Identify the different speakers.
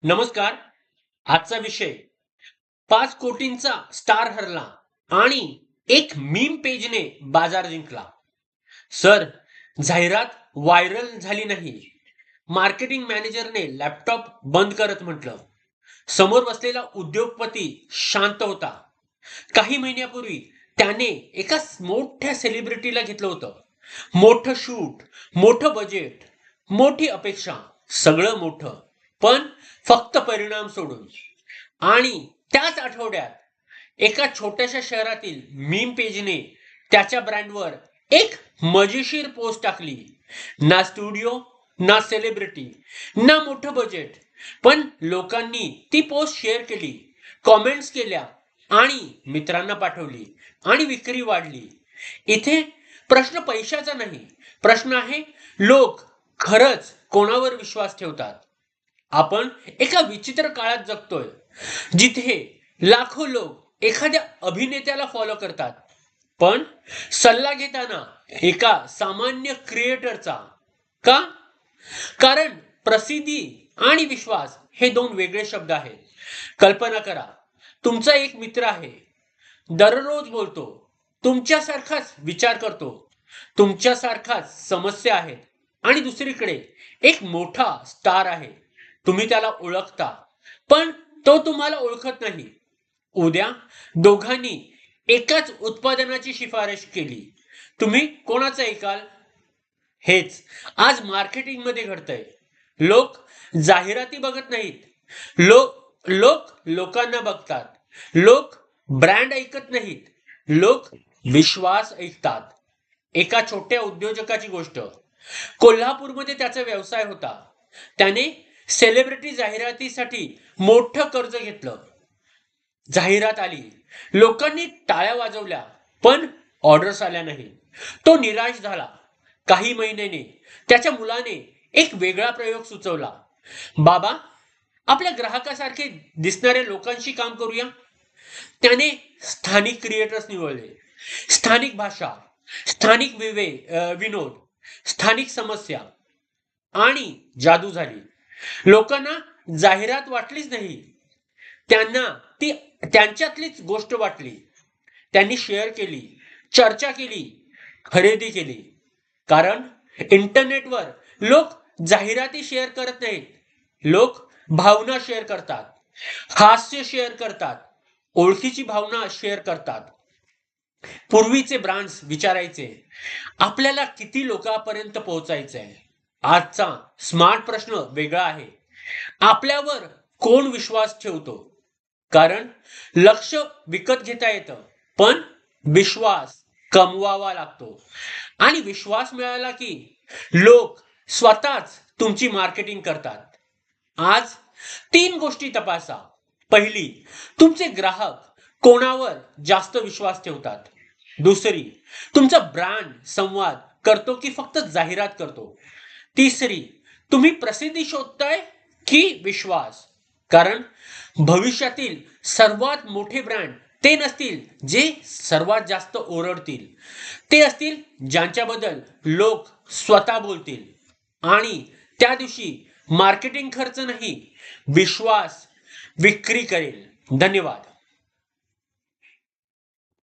Speaker 1: नमस्कार. आजचा विषय 5 कोटींचा स्टार हरला आणि एक मीम पेजने बाजार जिंकला. सर, जाहिरात व्हायरल झाली नाही. मार्केटिंग मॅनेजरने लॅपटॉप बंद करत म्हटलं. समोर बसलेला उद्योगपती शांत होता. काही महिन्यापूर्वी त्याने एका मोठ्या सेलिब्रिटीला घेतलं होतं. मोठं शूट, मोठं बजेट, मोठी अपेक्षा, सगळं मोठं. पण फक्त परिणाम सोडून. आणि त्याच आठवड्यात एका छोट्याशा शहरातील मीम पेजने त्याच्या ब्रँडवर एक मजेशीर पोस्ट टाकली. ना स्टुडिओ, ना सेलिब्रिटी, ना मोठं बजेट, पण लोकांनी ती पोस्ट शेअर केली, कॉमेंट्स केल्या आणि मित्रांना पाठवली आणि विक्री वाढली. इथे प्रश्न पैशाचा नाही, प्रश्न आहे लोक खरंच कोणावर विश्वास ठेवतात. आपण एका विचित्र काळात जगतोय, जिथे लाखो लोक एखाद्या अभिनेत्याला फॉलो करतात, पण सल्ला घेताना एका सामान्य क्रिएटरचा. का? कारण प्रसिद्धी आणि विश्वास हे दोन वेगळे शब्द आहेत. कल्पना करा, तुमचा एक मित्र आहे, दररोज बोलतो, तुमच्यासारखाच विचार करतो, तुमच्यासारखाच समस्या आहेत, आणि दुसरीकडे एक मोठा स्टार आहे. तुम्ही त्याला ओळखता, पण तो तुम्हाला ओळखत नाही. उद्या दोघांनी एकाच उत्पादनाची शिफारस केली. तुम्ही कोणाचं ऐकाल? हेच आज मार्केटिंग मध्ये घडतंय. लोक जाहिराती बघत नाहीत. लोक लोक लोकांना बघतात. लोक ब्रँड ऐकत नाहीत. लोक विश्वास ऐकतात. एका छोट्या उद्योजकाची गोष्ट. कोल्हापूरमध्ये त्याचा व्यवसाय होता. त्याने सेलिब्रिटी जाहिरातीसाठी मोठं कर्ज घेतलं. जाहिरात आली, लोकांनी टाळ्या वाजवल्या, पण ऑर्डर्स आल्या नाही. तो निराश झाला. काही महिन्याने त्याच्या मुलाने एक वेगळा प्रयोग सुचवला. बाबा, आपल्या ग्राहकासारखे दिसणाऱ्या लोकांशी काम करूया. त्याने स्थानिक क्रिएटर्स निवडले. स्थानिक भाषा, स्थानिक विनोद, स्थानिक समस्या, आणि जादू झाली. लोकांना जाहिरात वाटलीच नाही, त्यांना ती त्यांच्यातलीच गोष्ट वाटली. त्यांनी शेअर केली, चर्चा केली, खरेदी केली. कारण इंटरनेटवर लोक जाहिराती शेअर करत नाहीत. लोक भावना शेअर करतात, हास्य शेअर करतात, ओळखीची भावना शेअर करतात. पूर्वीचे ब्रँड्स विचारायचे, आपल्याला किती लोकांपर्यंत पोहोचायचंय. आजचा स्मार्ट प्रश्न वेगळा आहे, आपल्यावर कोण विश्वास ठेवतो. कारण लक्ष विकत घेता येतं, पण विश्वास कमवावा लागतो. आणि विश्वास मिळाला की लोक स्वतःच तुमची मार्केटिंग करतात. आज 3 गोष्टी तपासा. पहिली, तुमचे ग्राहक कोणावर जास्त विश्वास ठेवतात. दुसरी, तुमचा ब्रँड संवाद करतो की फक्त जाहिरात करतो. तिसरी, तुम्ही प्रसिद्धी शोधताय की विश्वास. कारण भविष्यातील सर्वात मोठे ब्रँड ते नसतील जे सर्वात जास्त ओरडतील, ते असतील ज्यांच्याबद्दल लोक स्वतः बोलतील. आणि त्या दिवशी मार्केटिंग खर्च नाही, विश्वास विक्री करेल. धन्यवाद.